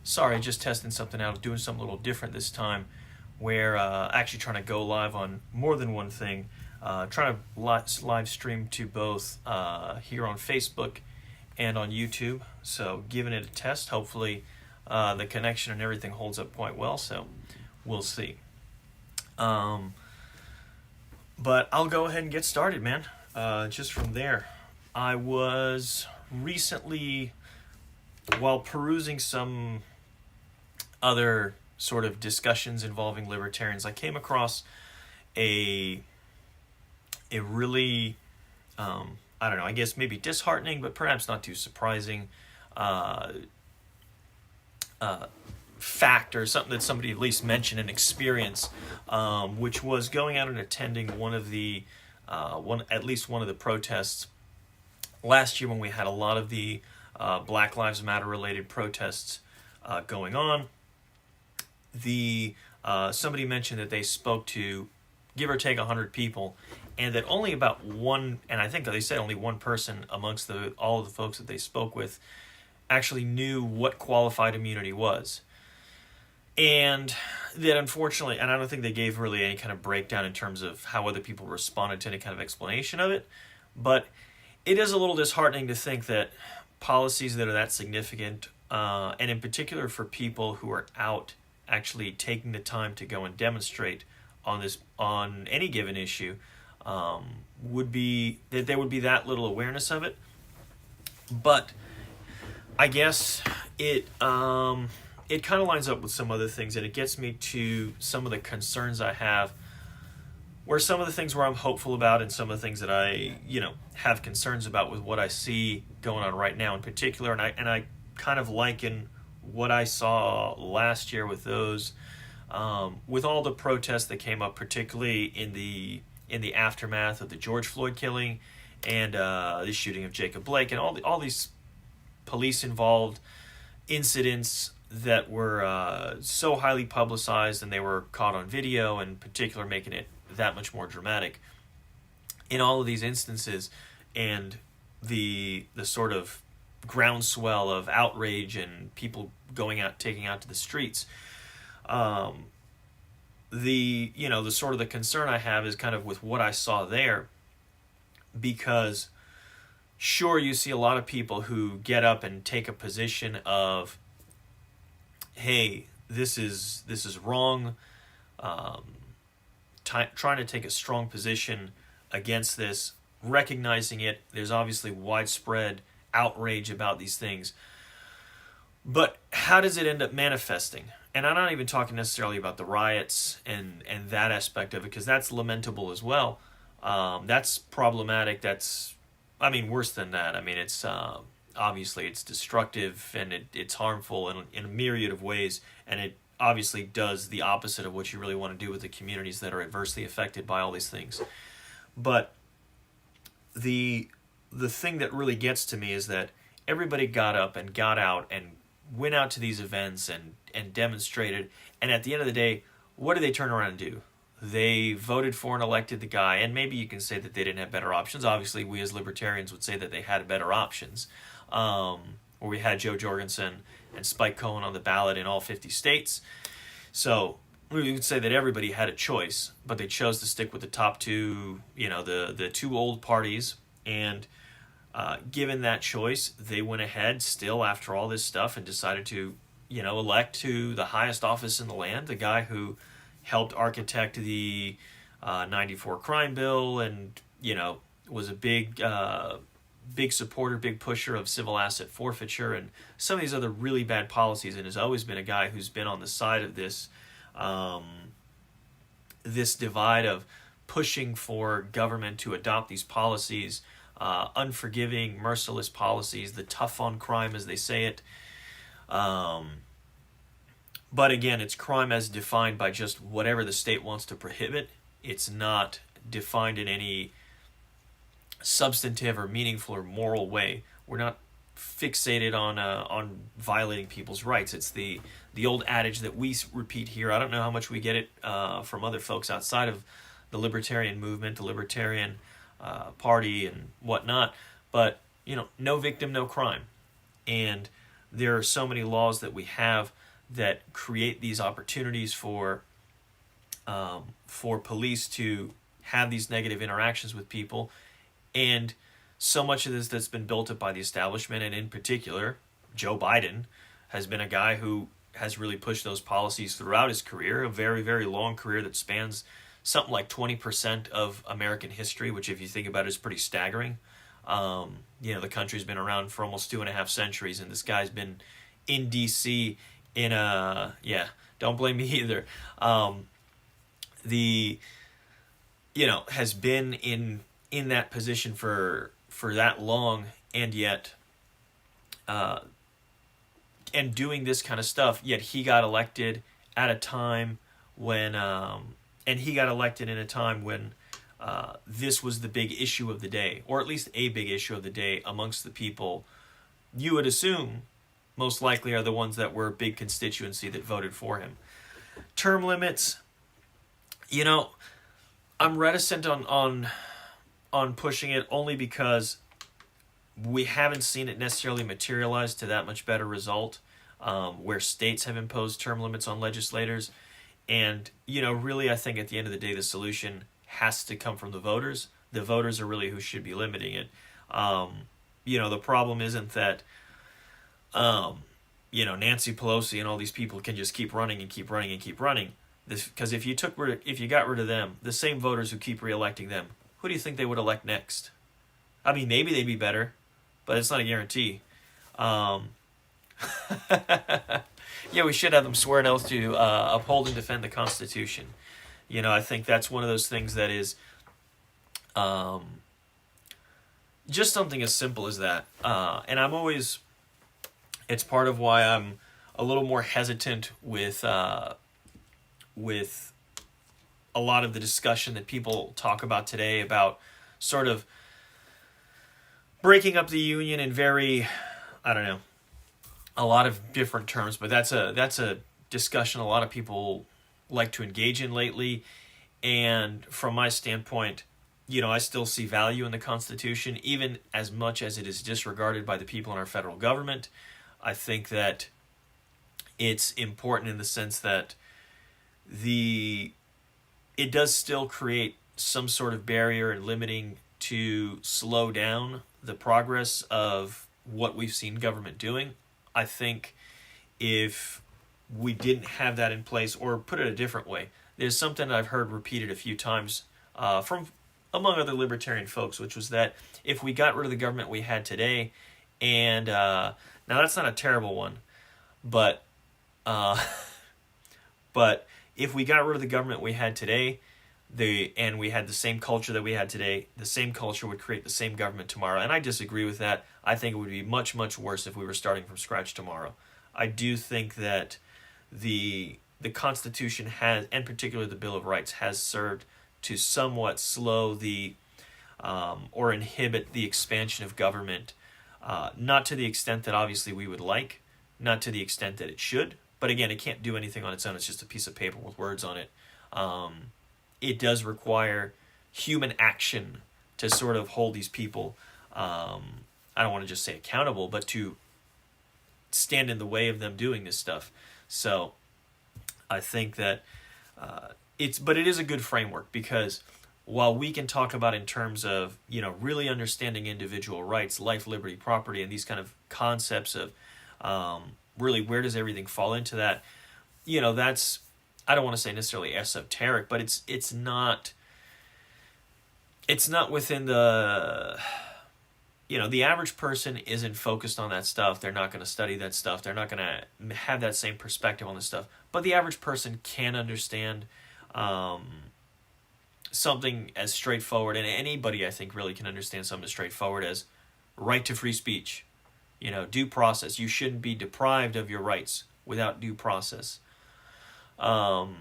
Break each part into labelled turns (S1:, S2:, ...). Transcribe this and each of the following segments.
S1: Sorry, just testing something out, doing something a little different this time, where actually trying to go live on more than one thing. Trying to live stream to both here on Facebook and on YouTube. So giving it a test. Hopefully the connection and everything holds up quite well. So we'll see. But I'll go ahead and get started, man. Just from there, I was recently, while perusing some other sort of discussions involving libertarians, I came across a really, I don't know, I guess maybe disheartening, but perhaps not too surprising fact, or something that somebody at least mentioned, an experience, which was going out and attending one of the, at least one of the protests last year when we had a lot of the Black Lives Matter related protests going on. Somebody mentioned that they spoke to give or take 100 people, and that only about one, and I think they said only one person amongst all of the folks that they spoke with actually knew what qualified immunity was. And that unfortunately, and I don't think they gave really any kind of breakdown in terms of how other people responded to any kind of explanation of it, but it is a little disheartening to think that policies that are that significant, and in particular for people who are out actually taking the time to go and demonstrate on any given issue, would be that there would be that little awareness of it. But I guess it kind of lines up with some other things, and it gets me to some of the concerns I have, where some of the things where I'm hopeful about and some of the things that I have concerns about with what I see going on right now in particular. And I kind of liken what I saw last year with those, with all the protests that came up, particularly in the aftermath of the George Floyd killing and the shooting of Jacob Blake, and all these police involved incidents that were so highly publicized, and they were caught on video, in particular making it that much more dramatic in all of these instances, and the sort of groundswell of outrage and people taking out to the streets. The sort of the concern I have is kind of with what I saw there, because sure, you see a lot of people who get up and take a position of, hey, this is wrong, trying to take a strong position against this, recognizing it. There's obviously widespread outrage about these things. But how does it end up manifesting? And I'm not even talking necessarily about the riots and that aspect of it, because that's lamentable as well. That's problematic. That's, worse than that. It's obviously it's destructive, and it's harmful in a myriad of ways, and it obviously does the opposite of what you really want to do with the communities that are adversely affected by all these things. But the thing that really gets to me is that everybody got up and got out and went out to these events and demonstrated, and at the end of the day, what did they turn around and do? They voted for and elected the guy, and maybe you can say that they didn't have better options. Obviously, we as libertarians would say that they had better options, where we had Joe Jorgensen and Spike Cohen on the ballot in all 50 states. So we could say that everybody had a choice, but they chose to stick with the top two, the two old parties, and given that choice, they went ahead still after all this stuff and decided to, elect to the highest office in the land, the guy who helped architect the 94 crime bill and, was a big supporter, big pusher of civil asset forfeiture and some of these other really bad policies, and has always been a guy who's been on the side of this this divide of pushing for government to adopt these policies, unforgiving, merciless policies, the tough on crime as they say it. But again, it's crime as defined by just whatever the state wants to prohibit. It's not defined in any substantive or meaningful or moral way. We're not fixated on violating people's rights. It's the old adage that we repeat here. I don't know how much we get it from other folks outside of the libertarian movement, the libertarian party and whatnot, but no victim, no crime. And there are so many laws that we have that create these opportunities for police to have these negative interactions with people, and so much of this that's been built up by the establishment, and in particular, Joe Biden has been a guy who has really pushed those policies throughout his career, a very, very long career that spans something like 20% of American history, which if you think about it is pretty staggering. The country's been around for almost 2.5 centuries, and this guy's been in D.C. Don't blame me either. Has been in that position for that long, and yet, and doing this kind of stuff, yet he got elected at a time when, this was the big issue of the day, or at least a big issue of the day amongst the people you would assume most likely are the ones that were a big constituency that voted for him. Term limits, I'm reticent on pushing it only because we haven't seen it necessarily materialize to that much better result, where states have imposed term limits on legislators. And, really, I think at the end of the day, the solution has to come from the voters. The voters are really who should be limiting it. The problem isn't that, Nancy Pelosi and all these people can just keep running and keep running and keep running. Because if you got rid of them, the same voters who keep reelecting them, who do you think they would elect next? I mean, maybe they'd be better, but it's not a guarantee. We should have them swear an oath to uphold and defend the Constitution. I think that's one of those things that is just something as simple as that. And it's part of why I'm a little more hesitant with a lot of the discussion that people talk about today about sort of breaking up the union in very, a lot of different terms, but that's a discussion a lot of people like to engage in lately. And from my standpoint, I still see value in the Constitution, even as much as it is disregarded by the people in our federal government. I think that it's important in the sense that it does still create some sort of barrier and limiting to slow down the progress of what we've seen government doing. I think if we didn't have that in place, or put it a different way, there's something I've heard repeated a few times from among other libertarian folks, which was that if we got rid of the government we had today, and now that's not a terrible one, but if we got rid of the government we had today, and we had the same culture that we had today, the same culture would create the same government tomorrow. And I disagree with that. I think it would be much, much worse if we were starting from scratch tomorrow. I do think that the Constitution has, and particularly the Bill of Rights, has served to somewhat slow or inhibit the expansion of government, not to the extent that obviously we would like, not to the extent that it should. But again, it can't do anything on its own. It's just a piece of paper with words on it. It does require human action to sort of hold these people, I don't want to just say accountable, but to stand in the way of them doing this stuff. So I think that but it is a good framework, because while we can talk about in terms of, really understanding individual rights, life, liberty, property, and these kind of concepts of really where does everything fall into that, that's, I don't want to say necessarily esoteric, but it's not within the, the average person isn't focused on that stuff. They're not going to study that stuff. They're not going to have that same perspective on this stuff. But the average person can understand something as straightforward, and anybody, I think, really can understand something as straightforward as right to free speech, due process. You shouldn't be deprived of your rights without due process. The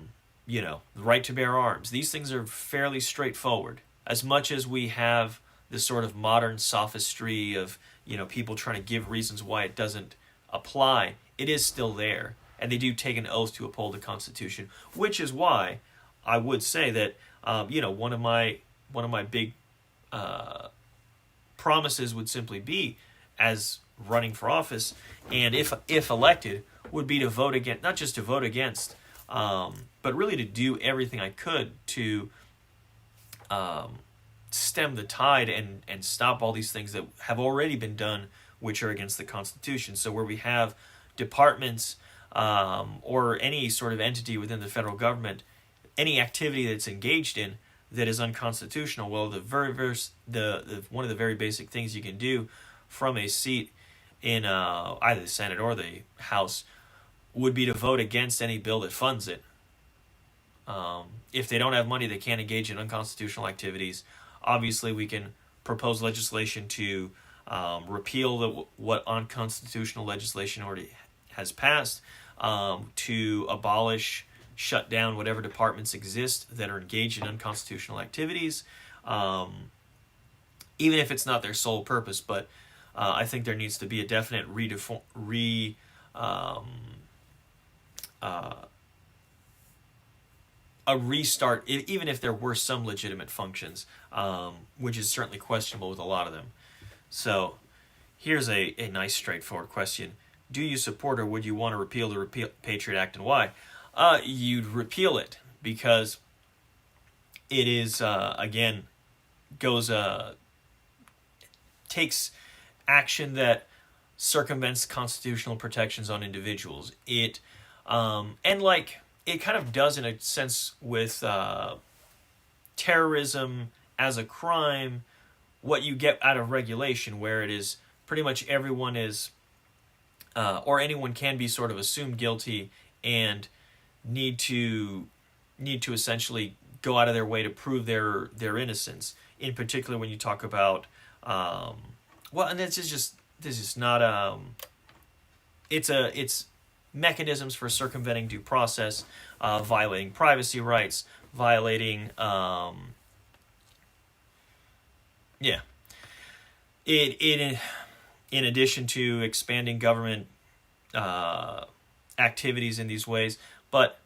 S1: right to bear arms. These things are fairly straightforward. As much as we have this sort of modern sophistry of, people trying to give reasons why it doesn't apply, it is still there. And they do take an oath to uphold the Constitution, which is why I would say that, one of my big promises would simply be, as running for office, and if elected, would be to vote against, not just to vote against, but really to do everything I could to stem the tide and stop all these things that have already been done, which are against the Constitution. So where we have departments or any sort of entity within the federal government, any activity that's engaged in that is unconstitutional, well, the one of the very basic things you can do from a seat in either the Senate or the House would be to vote against any bill that funds it. If they don't have money, they can't engage in unconstitutional activities. Obviously, we can propose legislation to repeal what unconstitutional legislation already has passed, to abolish, shut down whatever departments exist that are engaged in unconstitutional activities, even if it's not their sole purpose. But I think there needs to be a definite a restart, even if there were some legitimate functions, which is certainly questionable with a lot of them. So here's a nice straightforward question. Do you support or would you want to repeal the Patriot Act, and why? You'd repeal it because it is, again, takes action that circumvents constitutional protections on individuals. It kind of does in a sense with terrorism as a crime, what you get out of regulation, where it is pretty much everyone is, or anyone can be sort of assumed guilty and need to essentially go out of their way to prove their innocence. In particular, when you talk about, and this is not it's mechanisms for circumventing due process, violating privacy rights, violating, in addition to expanding government activities in these ways. But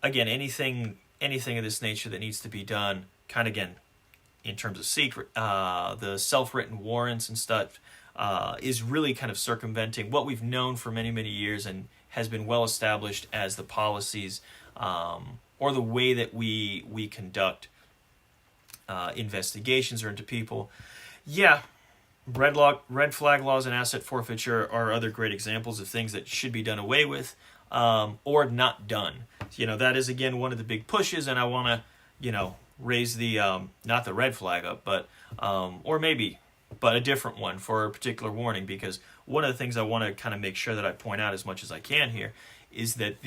S1: again, anything of this nature that needs to be done, kind of again, in terms of secret, the self-written warrants and stuff, is really kind of circumventing what we've known for many, many years and has been well established as the policies or the way that we conduct investigations or into people. Yeah, red flag laws and asset forfeiture are other great examples of things that should be done away with or not done. That is, again, one of the big pushes, and I want to, raise the, not the red flag up, but a different one for a particular warning, because one of the things I want to kind of make sure that I point out as much as I can here is that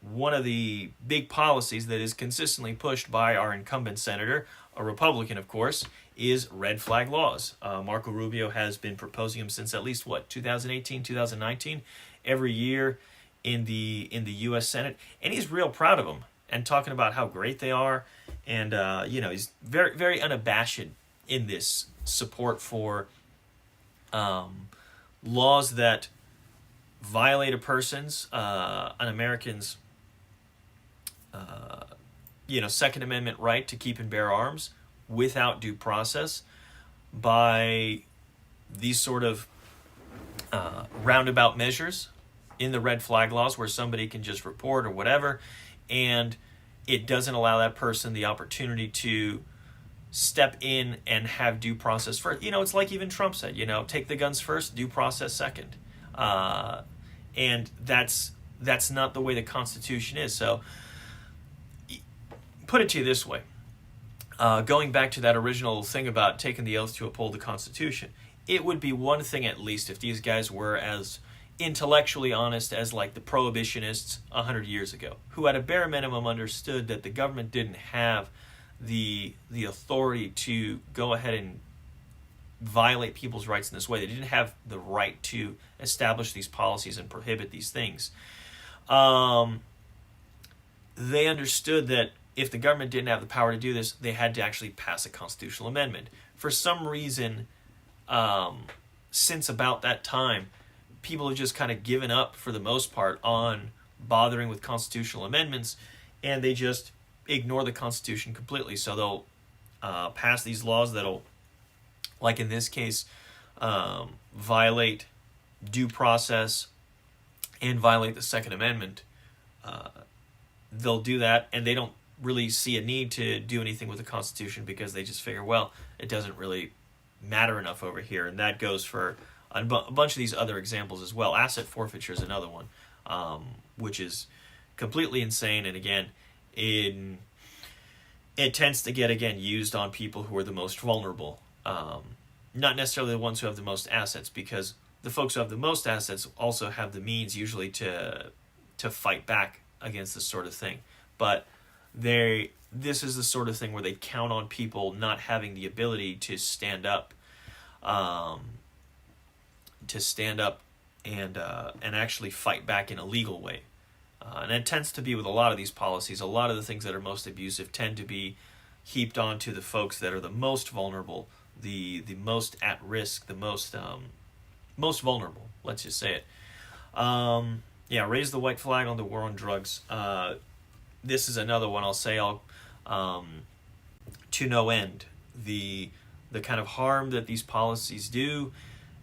S1: one of the big policies that is consistently pushed by our incumbent senator, a Republican, of course, is red flag laws. Marco Rubio has been proposing them since at least, 2018, 2019, every year in the U.S. Senate, and he's real proud of them and talking about how great they are, and he's very, very unabashed in this support for laws that violate a person's, an American's, Second Amendment right to keep and bear arms without due process by these sort of roundabout measures in the red flag laws, where somebody can just report or whatever, and it doesn't allow that person the opportunity to step in and have due process first. It's like even Trump said, take the guns first, due process second. And that's not the way the Constitution is. So put it to you this way. Going back to that original thing about taking the oath to uphold the Constitution, it would be one thing at least if these guys were as intellectually honest as like the prohibitionists 100 years ago, who at a bare minimum understood that the government didn't have the authority to go ahead and violate people's rights in this way. They didn't have the right to establish these policies and prohibit these things. They understood that if the government didn't have the power to do this, they had to actually pass a constitutional amendment. For some reason, since about that time, people have just kind of given up, for the most part, on bothering with constitutional amendments, and they just ignore the Constitution completely. So they'll pass these laws that'll, like in this case, violate due process and violate the Second Amendment, they'll do that, and they don't really see a need to do anything with the Constitution because they just figure, well, it doesn't really matter enough over here. And that goes for a bunch of these other examples as well. Asset forfeiture is another one, which is completely insane. And again, it tends to get, again, used on people who are the most vulnerable. Not necessarily the ones who have the most assets, because the folks who have the most assets also have the means usually to fight back against this sort of thing. But this is the sort of thing where they count on people not having the ability to stand up, and actually fight back in a legal way. And it tends to be with a lot of these policies. A lot of the things that are most abusive tend to be heaped onto the folks that are the most vulnerable, the most at risk, the most vulnerable. Let's just say it. Raise the white flag on the war on drugs. This is another one I'll say to no end. The kind of harm that these policies do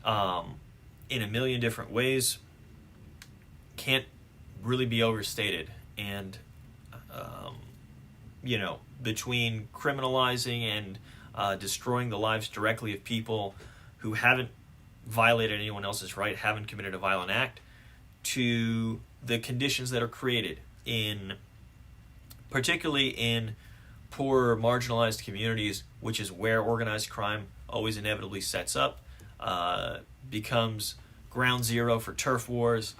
S1: in a million different ways can't really be overstated. And between criminalizing and destroying the lives directly of people who haven't violated anyone else's right, haven't committed a violent act, to the conditions that are created particularly in poor, marginalized communities, which is where organized crime always inevitably sets up, becomes ground zero for turf wars,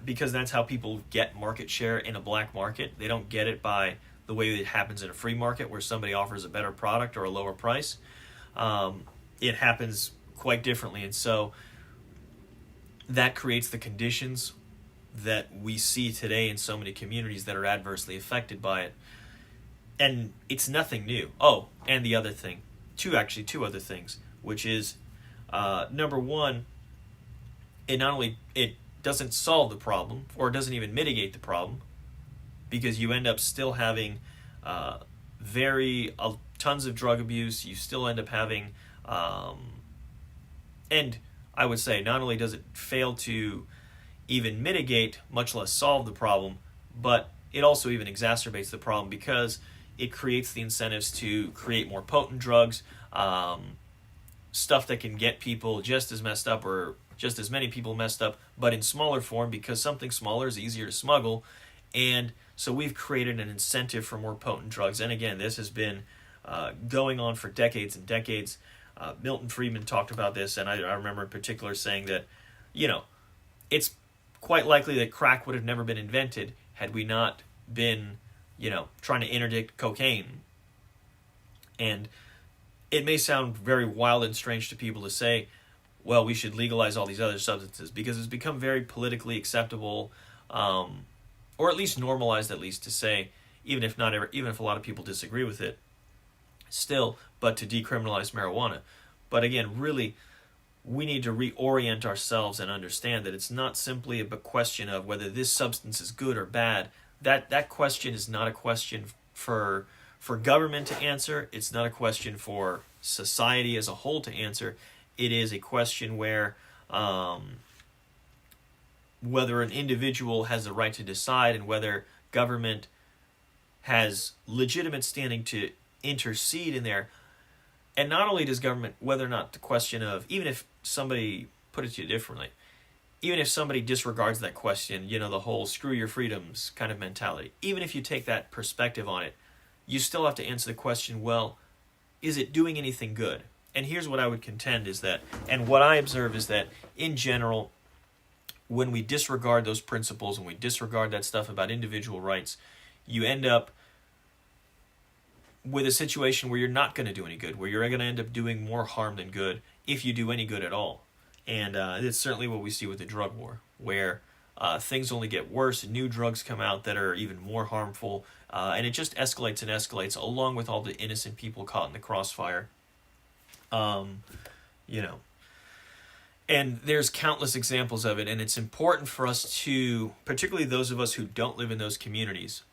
S1: because that's how people get market share in a black market. They don't get it by the way it happens in a free market where somebody offers a better product or a lower price. It happens quite differently. And so that creates the conditions that we see today in so many communities that are adversely affected by it. And it's nothing new. Oh, and the other thing, two other things, which is, number one, it doesn't solve the problem, or it doesn't even mitigate the problem, because you end up still having tons of drug abuse. You still end up having, and I would say not only does it fail to even mitigate, much less solve the problem, but it also even exacerbates the problem, because it creates the incentives to create more potent drugs, stuff that can get people just as messed up, or just as many people messed up, but in smaller form, because something smaller is easier to smuggle. And so we've created an incentive for more potent drugs. And again, this has been going on for decades and decades. Milton Friedman talked about this, and I remember in particular saying that, it's quite likely that crack would have never been invented had we not been, trying to interdict cocaine. And it may sound very wild and strange to people to say, well, we should legalize all these other substances, because it's become very politically acceptable, or at least normalized, to say, even if a lot of people disagree with it, still, but to decriminalize marijuana. But again, really, we need to reorient ourselves and understand that it's not simply a question of whether this substance is good or bad. That question is not a question for government to answer. It's not a question for society as a whole to answer. It is a question where whether an individual has the right to decide, and whether government has legitimate standing to intercede in there. And not only does government, whether or not the question of, even if somebody, put it to you differently, even if somebody disregards that question, the whole screw your freedoms kind of mentality, even if you take that perspective on it, you still have to answer the question, well, is it doing anything good? And here's what I would contend is that, and what I observe is that, in general, when we disregard those principles and we disregard that stuff about individual rights, you end up with a situation where you're not going to do any good, where you're going to end up doing more harm than good, if you do any good at all. And it's certainly what we see with the drug war, where things only get worse, new drugs come out that are even more harmful, and it just escalates and escalates, along with all the innocent people caught in the crossfire. And there's countless examples of it, and it's important for us to, particularly those of us who don't live in those communities,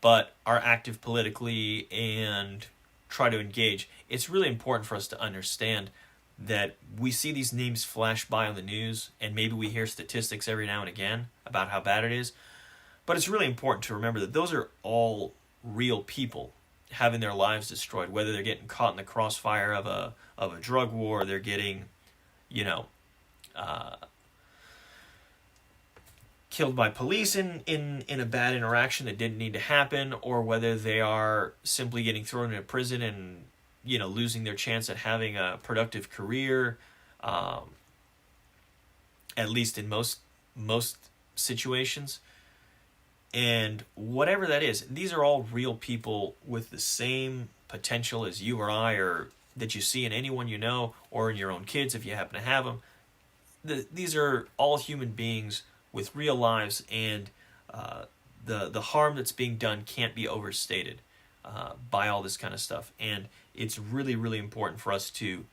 S1: but are active politically and try to engage, it's really important for us to understand that we see these names flash by on the news, and maybe we hear statistics every now and again about how bad it is. But it's really important to remember that those are all real people having their lives destroyed, whether they're getting caught in the crossfire of a drug war, they're getting, killed by police in a bad interaction that didn't need to happen, or whether they are simply getting thrown into prison and losing their chance at having a productive career, at least in most situations. And whatever that is, these are all real people with the same potential as you or I, or that you see in anyone you know, or in your own kids if you happen to have them. These are all human beings with real lives, and the harm that's being done can't be overstated by all this kind of stuff. And it's really, really important for us to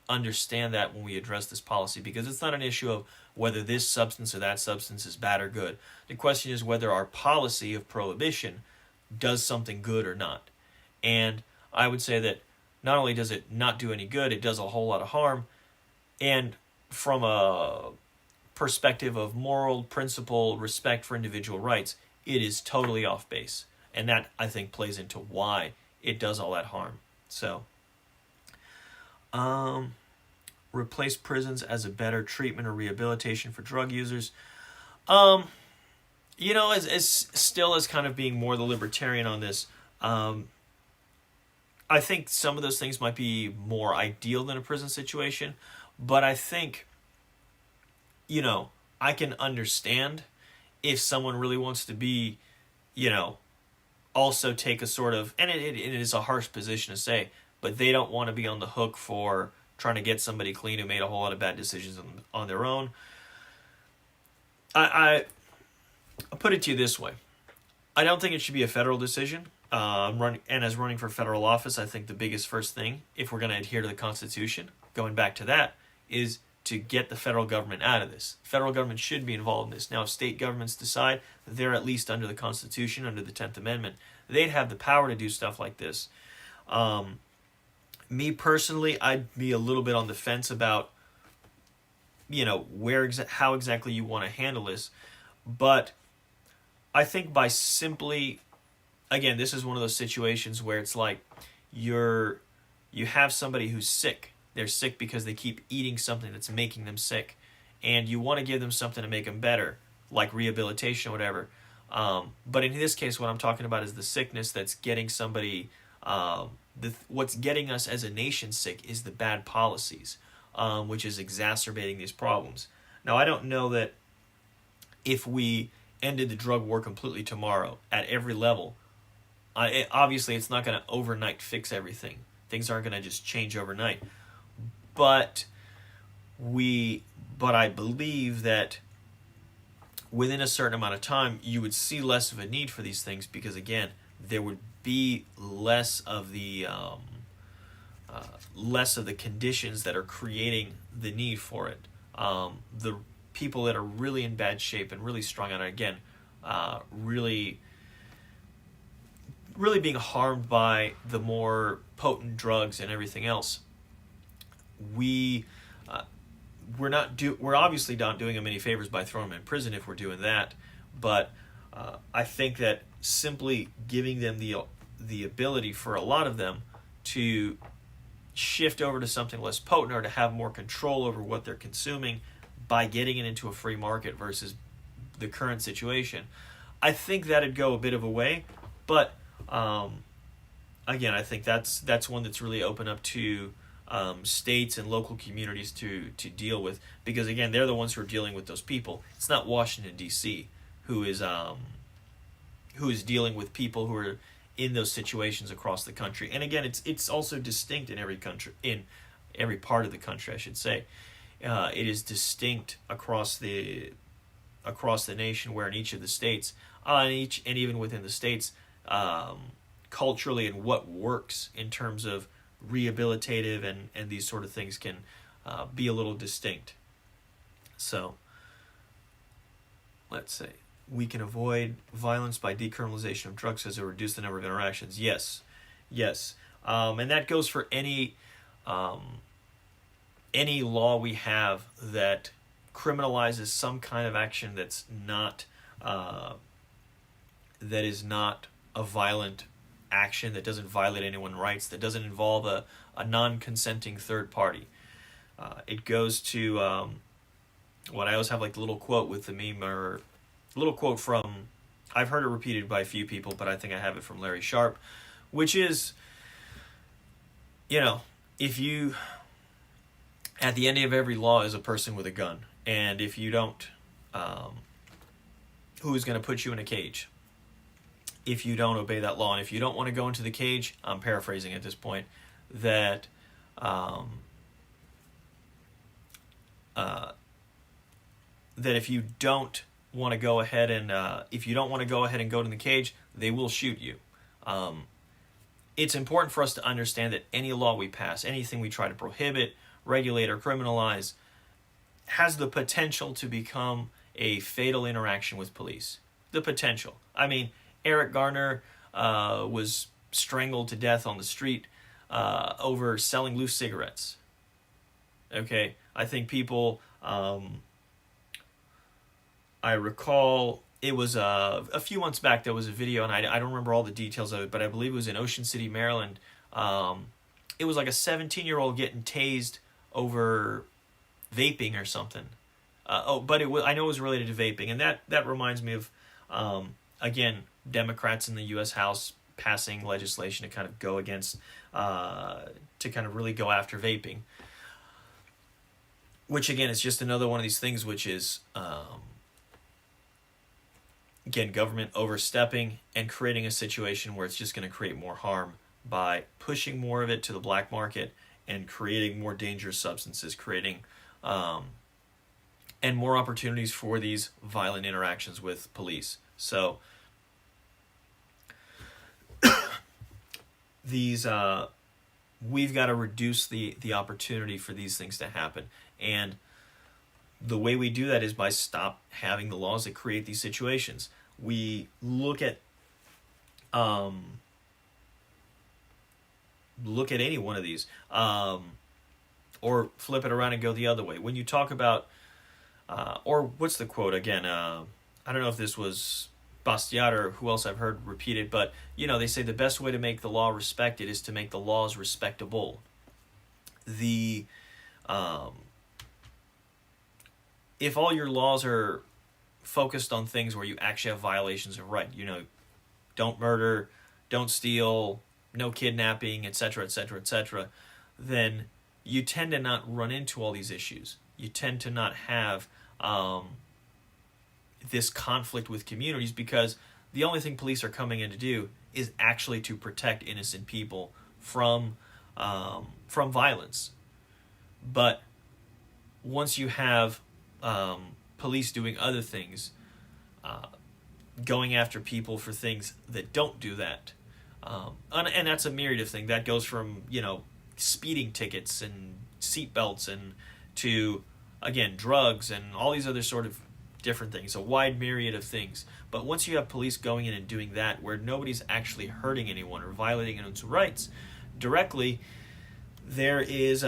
S1: understand that when we address this policy, because it's not an issue of whether this substance or that substance is bad or good. The question is whether our policy of prohibition does something good or not. And I would say that not only does it not do any good, it does a whole lot of harm. And from a perspective of moral principle, respect for individual rights, it is totally off base. And that, I think, plays into why it does all that harm. So, replace prisons as a better treatment or rehabilitation for drug users. As still as kind of being more the libertarian on this, I think some of those things might be more ideal than a prison situation, but I think, I can understand if someone really wants to be, also take a sort of, and it is a harsh position to say, but they don't want to be on the hook for trying to get somebody clean who made a whole lot of bad decisions on their own. I'll put it to you this way. I don't think it should be a federal decision. As running for federal office, I think the biggest first thing, if we're going to adhere to the Constitution, going back to that, is to get the federal government out of this. The federal government should be involved in this. Now, if state governments decide that they're at least under the Constitution, under the 10th Amendment, they'd have the power to do stuff like this. Me personally, I'd be a little bit on the fence about, how exactly you want to handle this. But I think by simply, again, this is one of those situations where it's like you have somebody who's sick. They're sick because they keep eating something that's making them sick. And you want to give them something to make them better, like rehabilitation or whatever. But in this case, what I'm talking about is the sickness that's getting somebody... what's getting us as a nation sick is the bad policies, which is exacerbating these problems. Now, I don't know that if we ended the drug war completely tomorrow at every level, obviously it's not going to overnight fix everything. Things aren't going to just change overnight. But I believe that within a certain amount of time, you would see less of a need for these things because, again, there would be less of the conditions that are creating the need for it. The people that are really in bad shape and really strung out, again, really being harmed by the more potent drugs and everything else. We're obviously not doing them any favors by throwing them in prison if we're doing that, but I think that simply giving them the ability for a lot of them to shift over to something less potent or to have more control over what they're consuming by getting it into a free market versus the current situation, I think that'd go a bit of a way. But again, I think that's one that's really open up to states and local communities to deal with, because again, they're the ones who are dealing with those people. It's not Washington D.C. who is dealing with people who are in those situations across the country. And again, it's also distinct in every country, in every part of the country, I should say. It is distinct across the nation, where in each of the states, and even within the states, culturally, and what works in terms of rehabilitative and these sort of things can be a little distinct. So, let's say, we can avoid violence by decriminalization of drugs as it reduce the number of interactions. Yes. And that goes for any any law we have that criminalizes some kind of action that's not that is not a violent action, that doesn't violate anyone's rights, that doesn't involve a non-consenting third party. It goes to what I always have, like the little quote with the meme, or little quote from, I've heard it repeated by a few people, but I think I have it from Larry Sharp, which is, if you, at the end of every law is a person with a gun, and if you don't, who is going to put you in a cage if you don't obey that law? And if you don't want to go into the cage, I'm paraphrasing at this point, that that if you don't want to go ahead and go to the cage, they will shoot you. It's important for us to understand that any law we pass, anything we try to prohibit, regulate, or criminalize, has the potential to become a fatal interaction with police. The potential. I mean, Eric Garner was strangled to death on the street over selling loose cigarettes. Okay, I think people, I recall it was a few months back, there was a video, and I don't remember all the details of it, but I believe it was in Ocean City, Maryland. It was like a 17-year-old getting tased over vaping or something. But I know it was related to vaping, and that reminds me of, again, Democrats in the U.S. House passing legislation to kind of go against, to kind of really go after vaping. Which, again, is just another one of these things which is, again, government overstepping and creating a situation where it's just going to create more harm by pushing more of it to the black market and creating more dangerous substances, creating and more opportunities for these violent interactions with police. So these we've got to reduce the opportunity for these things to happen, and the way we do that is by stop having the laws that create these situations. We look at any one of these, or flip it around and go the other way. When you talk about, or what's the quote again? I don't know if this was Bastiat or who else I've heard repeated, but they say the best way to make the law respected is to make the laws respectable. If all your laws are focused on things where you actually have violations of right, don't murder, don't steal, no kidnapping, etc., etc., etc., then you tend to not run into all these issues. You tend to not have this conflict with communities, because the only thing police are coming in to do is actually to protect innocent people from violence. But once you have police doing other things, going after people for things that don't do that, and that's a myriad of things. That goes from speeding tickets and seatbelts and to, again, drugs and all these other sort of different things, a wide myriad of things. But once you have police going in and doing that, where nobody's actually hurting anyone or violating anyone's rights directly, there is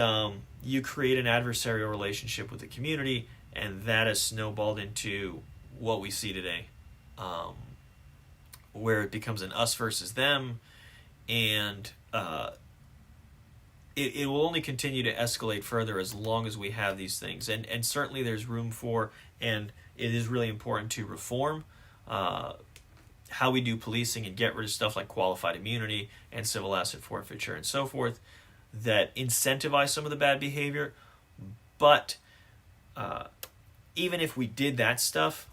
S1: you create an adversarial relationship with the community, and that has snowballed into what we see today, where it becomes an us versus them, and it will only continue to escalate further as long as we have these things. And certainly there's room for, and it is really important to reform how we do policing and get rid of stuff like qualified immunity and civil asset forfeiture and so forth that incentivize some of the bad behavior. But even if we did that stuff,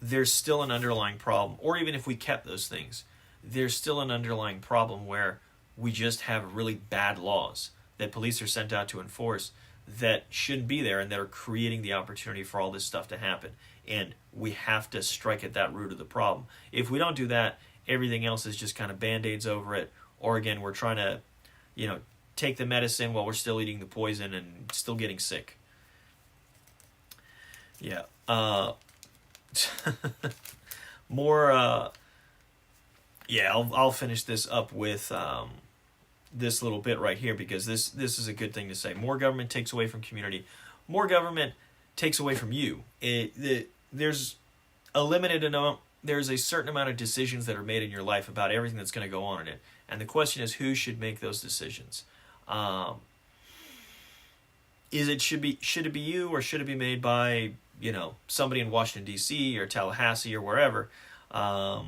S1: there's still an underlying problem. Or even if we kept those things, there's still an underlying problem where we just have really bad laws that police are sent out to enforce that shouldn't be there and that are creating the opportunity for all this stuff to happen. And we have to strike at that root of the problem. If we don't do that, everything else is just kind of Band-Aids over it. Or again, we're trying to, take the medicine while we're still eating the poison and still getting sick. Yeah. More, I'll finish this up with this little bit right here, because this is a good thing to say. More government takes away from community. More government takes away from you. There's a limited amount. There's a certain amount of decisions that are made in your life about everything that's going to go on in it, and the question is, who should make those decisions? Should it be you, or should it be made by somebody in Washington D.C. or Tallahassee or wherever? How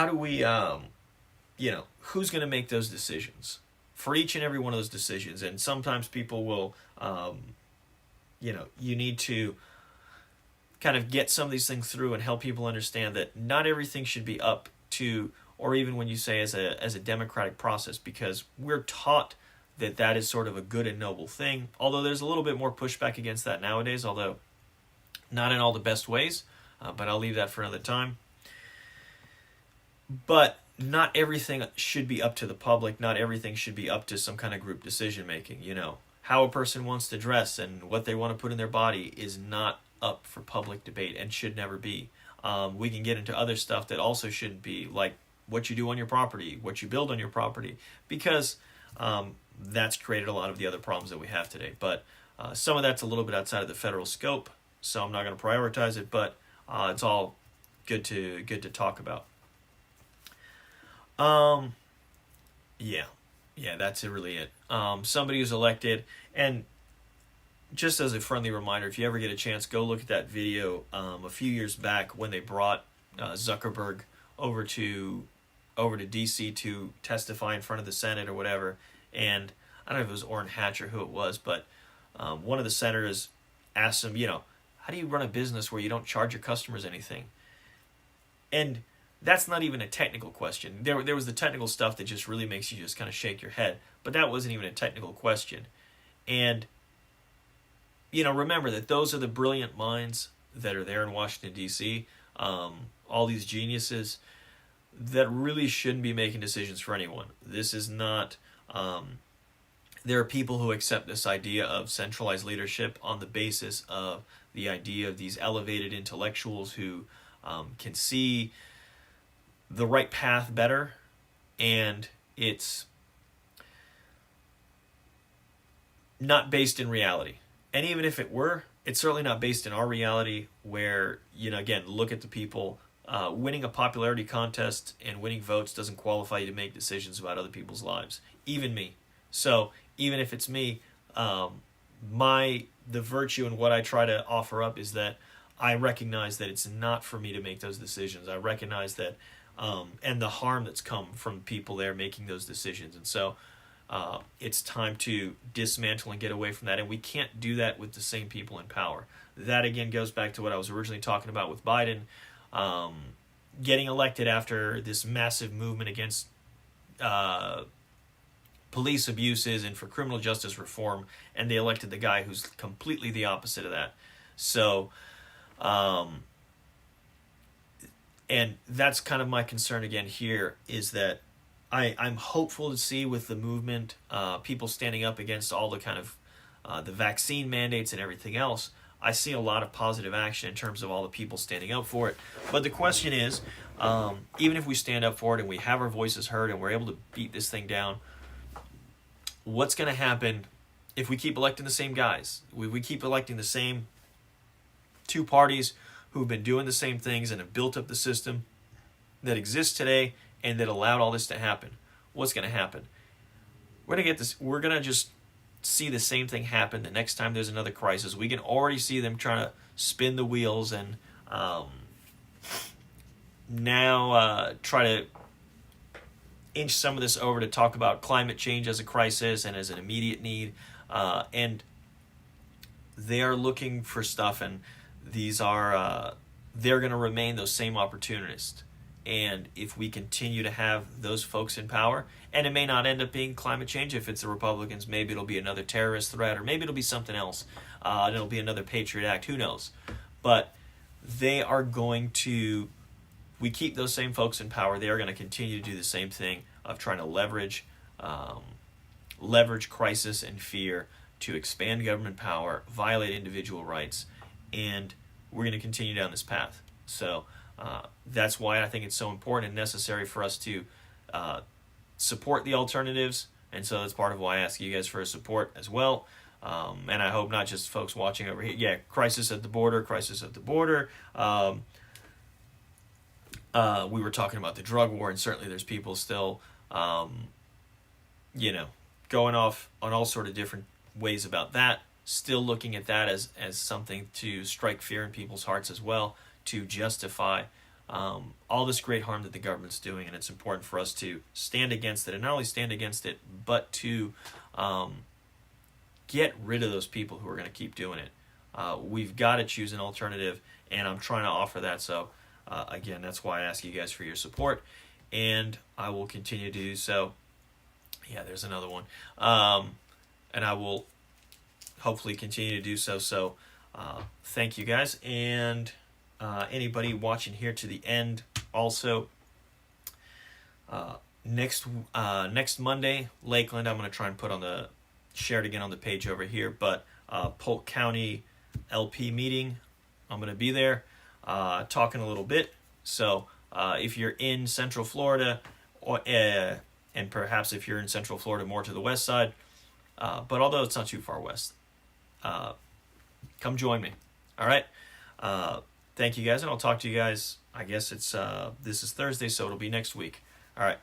S1: do we, who's going to make those decisions for each and every one of those decisions? And sometimes people will, you need to kind of get some of these things through and help people understand that not everything should be up to, or even when you say as a democratic process, because we're taught that is sort of a good and noble thing. Although there's a little bit more pushback against that nowadays, although not in all the best ways, but I'll leave that for another time. But not everything should be up to the public. Not everything should be up to some kind of group decision making. How a person wants to dress and what they want to put in their body is not up for public debate and should never be. We can get into other stuff that also shouldn't be, like what you do on your property, what you build on your property, because that's created a lot of the other problems that we have today. But some of that's a little bit outside of the federal scope, so I'm not going to prioritize it, but it's all good to talk about. Yeah, that's really it. Somebody who's elected, and just as a friendly reminder, if you ever get a chance, go look at that video a few years back when they brought Zuckerberg over to DC to testify in front of the Senate or whatever. And I don't know if it was Orrin Hatch or who it was, but one of the senators asked him, how do you run a business where you don't charge your customers anything? And that's not even a technical question. There was the technical stuff that just really makes you just kind of shake your head, but that wasn't even a technical question. And remember that those are the brilliant minds that are there in Washington D.C. All these geniuses that really shouldn't be making decisions for anyone. This is not. There are people who accept this idea of centralized leadership on the basis of the idea of these elevated intellectuals who can see the right path better, and it's not based in reality. And even if it were, it's certainly not based in our reality where, again, look at the people. Winning a popularity contest and winning votes doesn't qualify you to make decisions about other people's lives, even me. So even if it's me, the virtue and what I try to offer up is that I recognize that it's not for me to make those decisions. I recognize that and the harm that's come from people there making those decisions. And so it's time to dismantle and get away from that. And we can't do that with the same people in power. That, again, goes back to what I was originally talking about with Biden getting elected after this massive movement against police abuses and for criminal justice reform. And they elected the guy who's completely the opposite of that. So and that's kind of my concern again here, is that I'm hopeful to see with the movement, people standing up against all the kind of the vaccine mandates and everything else. I see a lot of positive action in terms of all the people standing up for it. But the question is, even if we stand up for it and we have our voices heard and we're able to beat this thing down, what's going to happen if we keep electing the same guys? We keep electing the same two parties who've been doing the same things and have built up the system that exists today and that allowed all this to happen. What's going to happen? We're going to get this. We're going to just see the same thing happen the next time there's another crisis. We can already see them trying to spin the wheels and now try to inch some of this over to talk about climate change as a crisis and as an immediate need. And they are looking for stuff, and these are they're going to remain those same opportunists. And if we continue to have those folks in power, and it may not end up being climate change if it's the Republicans, maybe it'll be another terrorist threat, or maybe it'll be something else, and it'll be another Patriot Act, who knows. But they are going to, we keep those same folks in power, they are going to continue to do the same thing of trying to leverage crisis and fear to expand government power, violate individual rights, and we're going to continue down this path. So That's why I think it's so important and necessary for us to support the alternatives. And so that's part of why I ask you guys for support as well. And I hope not just folks watching over here. Yeah, crisis at the border, crisis at the border. We were talking about the drug war, and certainly there's people still, going off on all sort of different ways about that. Still looking at that as something to strike fear in people's hearts as well, to justify all this great harm that the government's doing. And it's important for us to stand against it, and not only stand against it, but to get rid of those people who are going to keep doing it. We've got to choose an alternative, and I'm trying to offer that. So again, that's why I ask you guys for your support, and I will continue to do so. Yeah, there's another one. And I will hopefully continue to do so. So thank you guys. And anybody watching here to the end, also, next Monday, Lakeland, I'm going to try and put on the, share it again on the page over here, but Polk County LP meeting, I'm going to be there talking a little bit. So if you're in Central Florida, or and perhaps if you're in Central Florida more to the west side, but although it's not too far west, come join me. All right. Thank you guys, and I'll talk to you guys. I guess it's this is Thursday, so it'll be next week. All right.